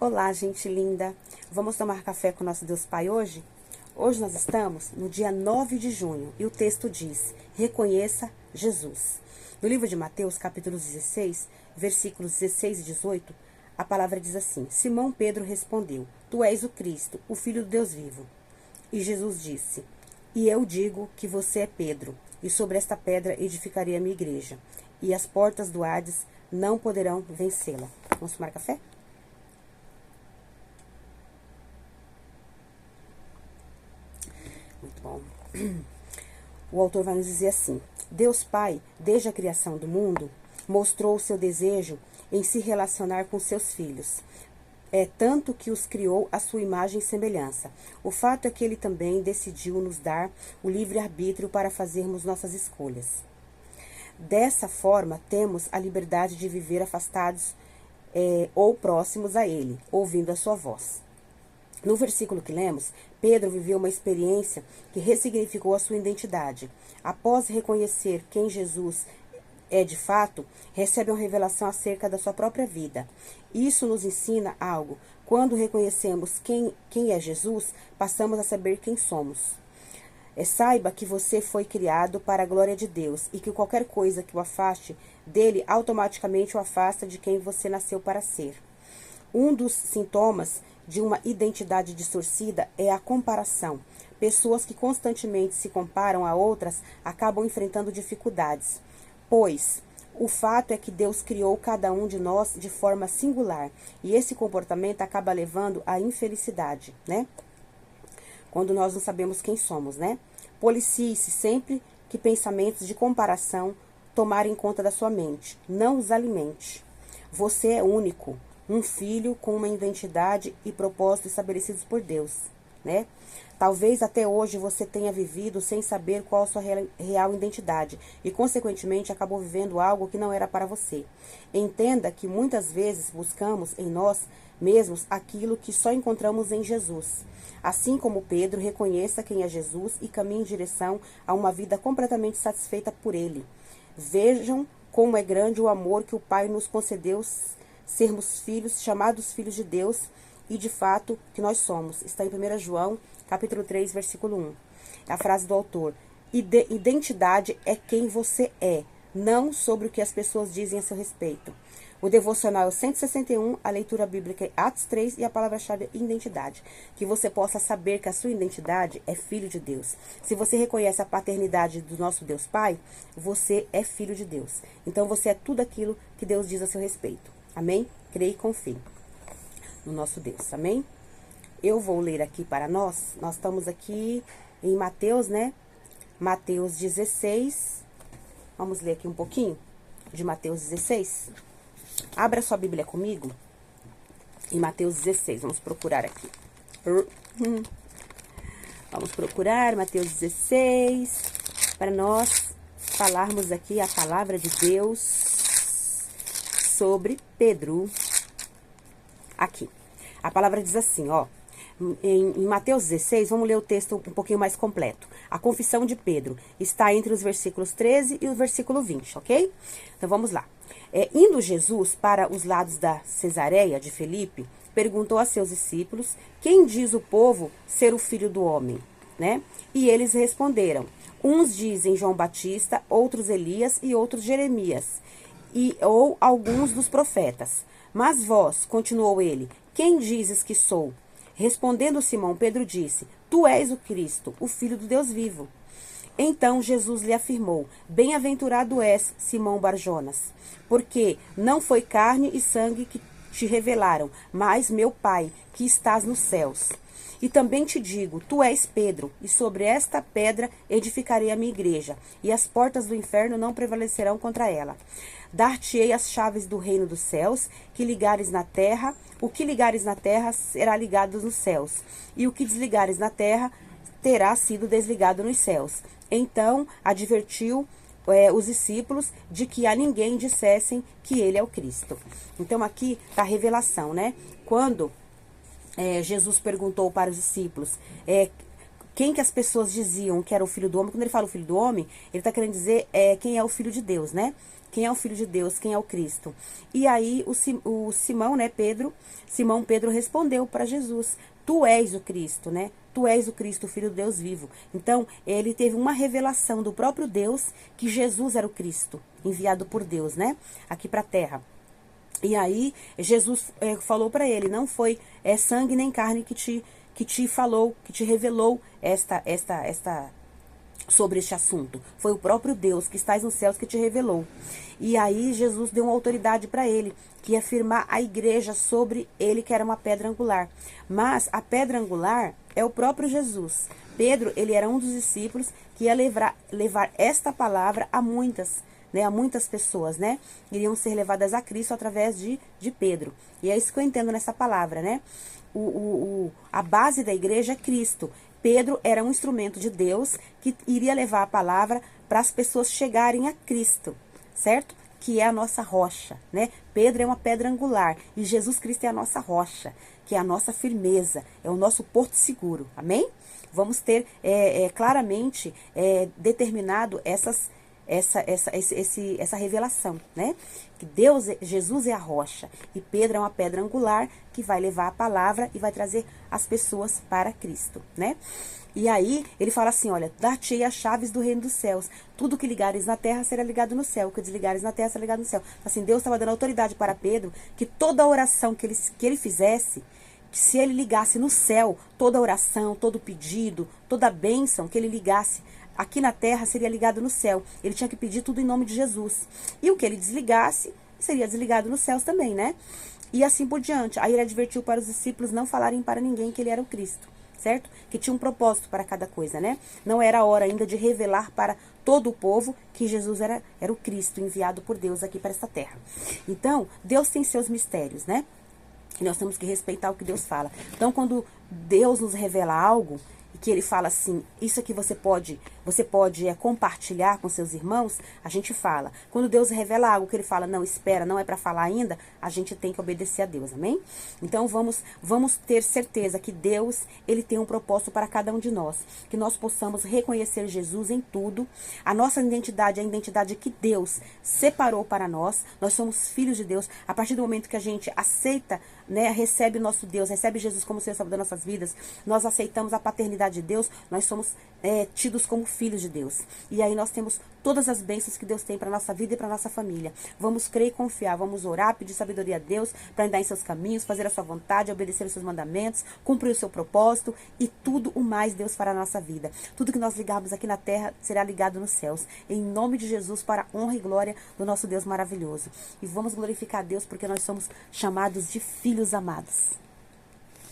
Olá, gente linda! Vamos tomar café com nosso Deus Pai hoje? Hoje nós estamos no dia 9 de junho e o texto diz: reconheça Jesus. No livro de Mateus, capítulo 16, versículos 16 e 18, a palavra diz assim: Simão Pedro respondeu: Tu és o Cristo, o Filho do Deus vivo. E Jesus disse: E eu digo que você é Pedro, e sobre esta pedra edificarei a minha igreja, e as portas do Hades não poderão vencê-la. Vamos tomar café? Muito bom. O autor vai nos dizer assim: Deus Pai, desde a criação do mundo, mostrou o seu desejo em se relacionar com seus filhos. É tanto que os criou à sua imagem e semelhança. O fato é que ele também decidiu nos dar o livre-arbítrio para fazermos nossas escolhas. Dessa forma, temos a liberdade de viver afastados ou próximos a ele, ouvindo a sua voz. No versículo que lemos, Pedro viveu uma experiência que ressignificou a sua identidade. Após reconhecer quem Jesus é de fato, recebe uma revelação acerca da sua própria vida. Isso nos ensina algo. Quando reconhecemos quem é Jesus, passamos a saber quem somos. Saiba que você foi criado para a glória de Deus e que qualquer coisa que o afaste dele automaticamente o afasta de quem você nasceu para ser. Um dos sintomas de uma identidade distorcida é a comparação. Pessoas que constantemente se comparam a outras acabam enfrentando dificuldades, pois o fato é que Deus criou cada um de nós de forma singular e esse comportamento acaba levando à infelicidade, né? Quando nós não sabemos quem somos, né? Policie-se sempre que pensamentos de comparação tomarem conta da sua mente. Não os alimente. Você é único, um filho com uma identidade e propósito estabelecidos por Deus, né? Talvez até hoje você tenha vivido sem saber qual a sua real identidade e, consequentemente, acabou vivendo algo que não era para você. Entenda que muitas vezes buscamos em nós mesmos aquilo que só encontramos em Jesus. Assim como Pedro, reconheça quem é Jesus e caminhe em direção a uma vida completamente satisfeita por Ele. Vejam como é grande o amor que o Pai nos concedeu sermos filhos, chamados filhos de Deus, e de fato que nós somos. Está em 1 João, capítulo 3, versículo 1. A frase do autor: identidade é quem você é, não sobre o que as pessoas dizem a seu respeito. O devocional é o 161, a leitura bíblica é Atos 3 e a palavra-chave é identidade. Que você possa saber que a sua identidade é filho de Deus. Se você reconhece a paternidade do nosso Deus Pai, você é filho de Deus. Então você é tudo aquilo que Deus diz a seu respeito. Amém? Creia e confie no nosso Deus. Amém? Eu vou ler aqui para nós. Nós estamos aqui em Mateus, né? Mateus 16. Vamos ler aqui um pouquinho de Mateus 16. Abra sua Bíblia comigo em Mateus 16. Vamos procurar aqui. Vamos procurar Mateus 16 para nós falarmos aqui a palavra de Deus sobre Pedro. Aqui. A palavra diz assim, ó. Em Mateus 16, vamos ler o texto um pouquinho mais completo. A confissão de Pedro está entre os versículos 13 e o versículo 20, ok? Então vamos lá. Indo Jesus para os lados da Cesareia de Filipe, perguntou a seus discípulos: quem diz o povo ser o filho do homem? Né? E eles responderam: uns dizem João Batista, outros Elias e outros Jeremias, ou alguns dos profetas. Mas vós, continuou ele, quem dizes que sou? Respondendo Simão, Pedro disse: Tu és o Cristo, o Filho do Deus vivo. Então Jesus lhe afirmou: Bem-aventurado és, Simão Barjonas, porque não foi carne e sangue que te revelaram, mas meu Pai, que estás nos céus. E também te digo, tu és Pedro, e sobre esta pedra edificarei a minha igreja, e as portas do inferno não prevalecerão contra ela. Dar-te-ei as chaves do reino dos céus, o que ligares na terra será ligado nos céus, e o que desligares na terra terá sido desligado nos céus. Então advertiu os discípulos de que a ninguém dissessem que ele é o Cristo. Então aqui está a revelação, né? Quando Jesus perguntou para os discípulos quem que as pessoas diziam que era o Filho do Homem. Quando ele fala o Filho do Homem, ele está querendo dizer quem é o Filho de Deus, né? quem é o Filho de Deus, quem é o Cristo. E aí o Simão, né, Simão Pedro respondeu para Jesus, tu és o Cristo, né? Tu és o Cristo, o Filho do Deus vivo. Então, ele teve uma revelação do próprio Deus que Jesus era o Cristo, enviado por Deus, né? Aqui para a terra. E aí, Jesus falou para ele, não foi sangue nem carne que te falou, que te revelou sobre este assunto. Foi o próprio Deus que estás nos céus que te revelou. E aí Jesus deu uma autoridade para ele, que ia firmar a igreja sobre ele, que era uma pedra angular. Mas a pedra angular é o próprio Jesus. Pedro, ele era um dos discípulos que ia levar esta palavra a muitas, né, a muitas pessoas, né? Iriam ser levadas a Cristo através de Pedro. E é isso que eu entendo nessa palavra, né? A base da igreja é Cristo. Pedro era um instrumento de Deus que iria levar a palavra para as pessoas chegarem a Cristo, certo? Que é a nossa rocha, né? Pedro é uma pedra angular e Jesus Cristo é a nossa rocha, que é a nossa firmeza, é o nosso porto seguro, amém? Vamos ter claramente determinado essa revelação, né? Que Jesus é a rocha e Pedro é uma pedra angular que vai levar a palavra e vai trazer as pessoas para Cristo, né? E aí ele fala assim, olha, dar-te-ei as chaves do reino dos céus, tudo que ligares na terra será ligado no céu, o que desligares na terra será ligado no céu. Assim, Deus estava dando autoridade para Pedro, que toda oração que ele fizesse, que se ele ligasse no céu, toda oração, todo pedido, toda bênção que ele ligasse aqui na terra seria ligado no céu. Ele tinha que pedir tudo em nome de Jesus. E o que ele desligasse, seria desligado nos céus também, né? E assim por diante. Aí ele advertiu para os discípulos não falarem para ninguém que ele era o Cristo, certo? Que tinha um propósito para cada coisa, né? Não era a hora ainda de revelar para todo o povo que Jesus era o Cristo enviado por Deus aqui para esta terra. Então, Deus tem seus mistérios, né? E nós temos que respeitar o que Deus fala. Então, quando Deus nos revela algo, e que ele fala assim, isso aqui você pode compartilhar com seus irmãos, a gente fala. Quando Deus revela algo que ele fala, não, espera, não é para falar ainda, a gente tem que obedecer a Deus, amém? Então vamos ter certeza que Deus, ele tem um propósito para cada um de nós, que nós possamos reconhecer Jesus em tudo. A nossa identidade é a identidade que Deus separou para nós somos filhos de Deus. A partir do momento que a gente aceita, né, recebe o nosso Deus, recebe Jesus como Senhor e Salvador das nossas vidas, nós aceitamos a paternidade de Deus, nós somos tidos como filhos de Deus. E aí nós temos todas as bênçãos que Deus tem para nossa vida e para nossa família. Vamos crer e confiar, vamos orar, pedir sabedoria a Deus para andar em seus caminhos, fazer a sua vontade, obedecer os seus mandamentos, cumprir o seu propósito e tudo o mais Deus fará na nossa vida. Tudo que nós ligarmos aqui na terra será ligado nos céus. Em nome de Jesus, para a honra e glória do nosso Deus maravilhoso. E vamos glorificar a Deus porque nós somos chamados de filhos amados.